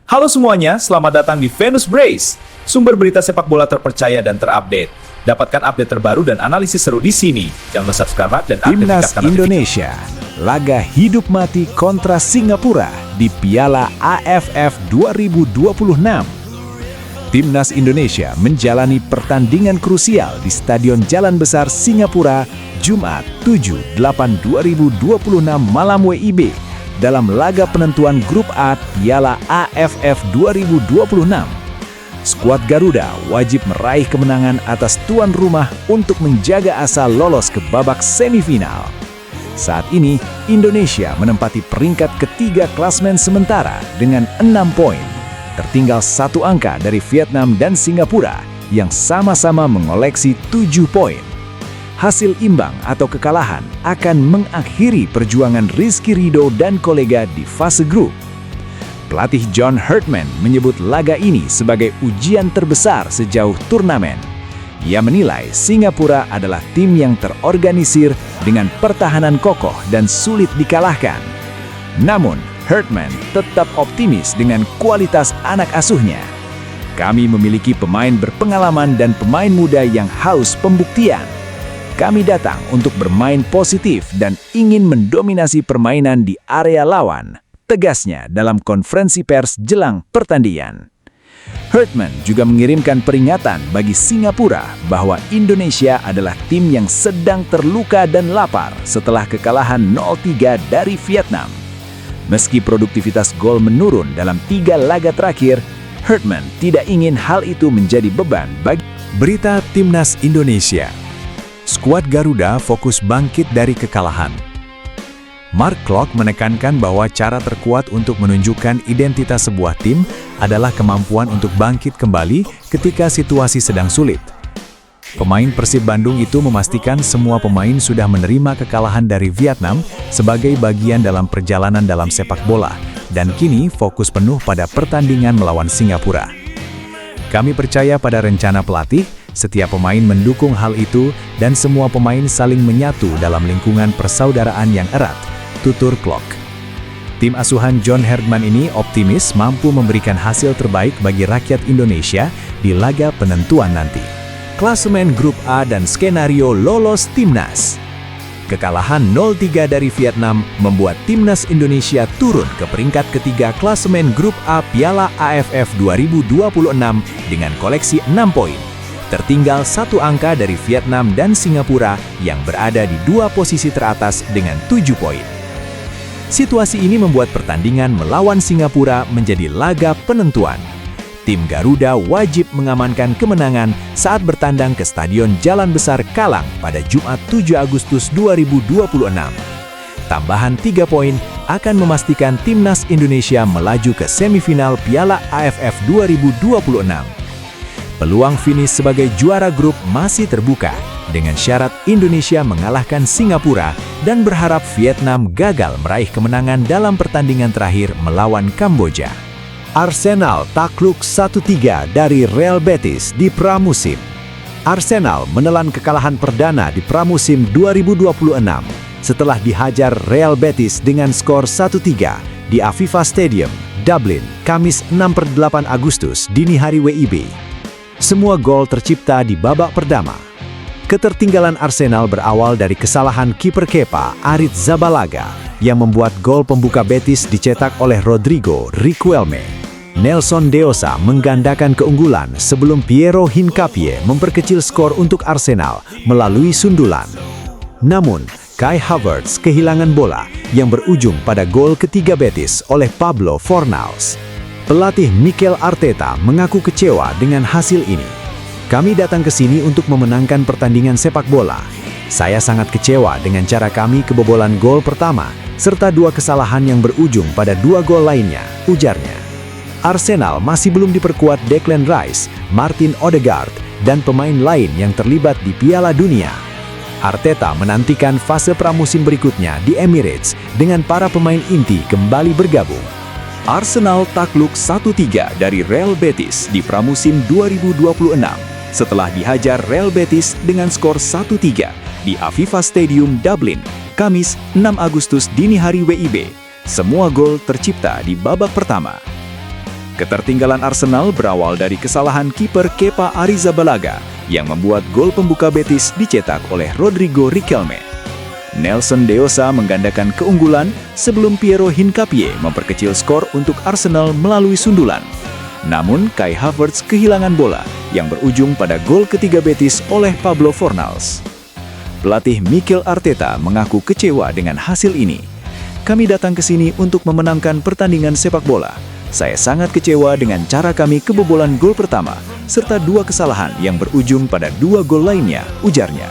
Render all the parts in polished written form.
Halo semuanya, selamat datang di Venus Brace, sumber berita sepak bola terpercaya dan terupdate. Dapatkan update terbaru dan analisis seru di sini. Jangan lupa subscribe dan Timnas aktifkan notifikasi. Indonesia laga hidup mati kontra Singapura di Piala AFF 2026. Timnas Indonesia menjalani pertandingan krusial di Stadion Jalan Besar Singapura Jumat 7/8/2026 malam WIB dalam laga penentuan Grup A Piala AFF 2026. Skuad Garuda wajib meraih kemenangan atas tuan rumah untuk menjaga asa lolos ke babak semifinal. Saat ini, Indonesia menempati peringkat ketiga klasmen sementara dengan 6 poin, tertinggal 1 angka dari Vietnam dan Singapura yang sama-sama mengoleksi 7 poin. Hasil imbang atau kekalahan akan mengakhiri perjuangan Rizky Ridho dan kolega di fase grup. Pelatih John Herdman menyebut laga ini sebagai ujian terbesar sejauh turnamen. Ia menilai Singapura adalah tim yang terorganisir dengan pertahanan kokoh dan sulit dikalahkan. Namun, Herdman tetap optimis dengan kualitas anak asuhnya. Kami memiliki pemain berpengalaman dan pemain muda yang haus pembuktian. Kami datang untuk bermain positif dan ingin mendominasi permainan di area lawan, tegasnya dalam konferensi pers jelang pertandingan. Herdman juga mengirimkan peringatan bagi Singapura bahwa Indonesia adalah tim yang sedang terluka dan lapar setelah kekalahan 0-3 dari Vietnam. Meski produktivitas gol menurun dalam 3 laga terakhir, Herdman tidak ingin hal itu menjadi beban bagi berita Timnas Indonesia. Skuad Garuda fokus bangkit dari kekalahan. Mark Klok menekankan bahwa cara terkuat untuk menunjukkan identitas sebuah tim adalah kemampuan untuk bangkit kembali ketika situasi sedang sulit. Pemain Persib Bandung itu memastikan semua pemain sudah menerima kekalahan dari Vietnam sebagai bagian dalam perjalanan dalam sepak bola, dan kini fokus penuh pada pertandingan melawan Singapura. Kami percaya pada rencana pelatih, setiap pemain mendukung hal itu, dan semua pemain saling menyatu dalam lingkungan persaudaraan yang erat, tutur Klok. Tim asuhan John Herdman ini optimis mampu memberikan hasil terbaik bagi rakyat Indonesia di laga penentuan nanti. Klasemen Grup A dan skenario lolos Timnas. Kekalahan 0-3 dari Vietnam membuat Timnas Indonesia turun ke peringkat ketiga klasemen Grup A Piala AFF 2026 dengan koleksi 6 poin. Tertinggal 1 angka dari Vietnam dan Singapura yang berada di 2 posisi teratas dengan 7 poin. Situasi ini membuat pertandingan melawan Singapura menjadi laga penentuan. Tim Garuda wajib mengamankan kemenangan saat bertandang ke Stadion Jalan Besar Kalang pada Jumat 7 Agustus 2026. Tambahan 3 poin akan memastikan Timnas Indonesia melaju ke semifinal Piala AFF 2026. Peluang finish sebagai juara grup masih terbuka, dengan syarat Indonesia mengalahkan Singapura dan berharap Vietnam gagal meraih kemenangan dalam pertandingan terakhir melawan Kamboja. Arsenal takluk 1-3 dari Real Betis di pramusim. Arsenal menelan kekalahan perdana di pramusim 2026 setelah dihajar Real Betis dengan skor 1-3 di Aviva Stadium, Dublin, Kamis 6/8 Agustus dini hari WIB. Semua gol tercipta di babak pertama. Ketertinggalan Arsenal berawal dari kesalahan kiper Kepa, Arrizabalaga, yang membuat gol pembuka Betis dicetak oleh Rodrigo Riquelme. Nelson De Osa menggandakan keunggulan sebelum Piero Hincapié memperkecil skor untuk Arsenal melalui sundulan. Namun, Kai Havertz kehilangan bola yang berujung pada gol ketiga Betis oleh Pablo Fornals. Pelatih Mikel Arteta mengaku kecewa dengan hasil ini. Kami datang ke sini untuk memenangkan pertandingan sepak bola. Saya sangat kecewa dengan cara kami kebobolan gol pertama, serta 2 kesalahan yang berujung pada 2 gol lainnya, ujarnya. Arsenal masih belum diperkuat Declan Rice, Martin Odegaard, dan pemain lain yang terlibat di Piala Dunia. Arteta menantikan fase pramusim berikutnya di Emirates dengan para pemain inti kembali bergabung. Arsenal takluk 1-3 dari Real Betis di pramusim 2026 setelah dihajar Real Betis dengan skor 1-3 di Aviva Stadium, Dublin, Kamis 6 Agustus dini hari WIB. Semua gol tercipta di babak pertama. Ketertinggalan Arsenal berawal dari kesalahan kiper Kepa Arrizabalaga yang membuat gol pembuka Betis dicetak oleh Rodrigo Riquelme. Nelson De Osa menggandakan keunggulan sebelum Piero Hincapié memperkecil skor untuk Arsenal melalui sundulan. Namun Kai Havertz kehilangan bola yang berujung pada gol ketiga Betis oleh Pablo Fornals. Pelatih Mikel Arteta mengaku kecewa dengan hasil ini. Kami datang ke sini untuk memenangkan pertandingan sepak bola. Saya sangat kecewa dengan cara kami kebobolan gol pertama, serta 2 kesalahan yang berujung pada 2 gol lainnya, ujarnya.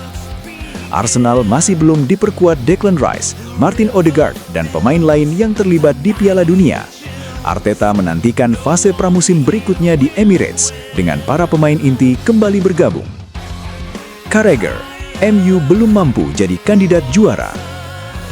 Arsenal masih belum diperkuat Declan Rice, Martin Odegaard, dan pemain lain yang terlibat di Piala Dunia. Arteta menantikan fase pramusim berikutnya di Emirates dengan para pemain inti kembali bergabung. Carragher, MU belum mampu jadi kandidat juara.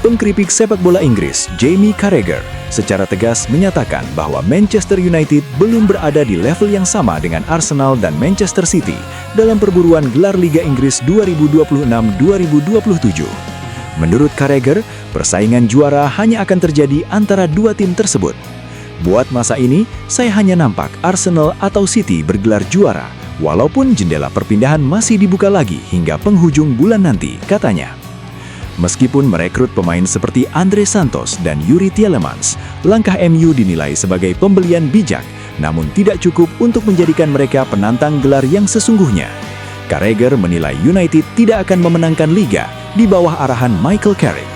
Pengkritik sepak bola Inggris, Jamie Carragher, secara tegas menyatakan bahwa Manchester United belum berada di level yang sama dengan Arsenal dan Manchester City dalam perburuan gelar Liga Inggris 2026-2027. Menurut Carragher, persaingan juara hanya akan terjadi antara 2 tim tersebut. Buat masa ini, saya hanya nampak Arsenal atau City bergelar juara, walaupun jendela perpindahan masih dibuka lagi hingga penghujung bulan nanti, katanya. Meskipun merekrut pemain seperti Andre Santos dan Yuri Tielemans, langkah MU dinilai sebagai pembelian bijak, namun tidak cukup untuk menjadikan mereka penantang gelar yang sesungguhnya. Carragher menilai United tidak akan memenangkan liga di bawah arahan Michael Carrick.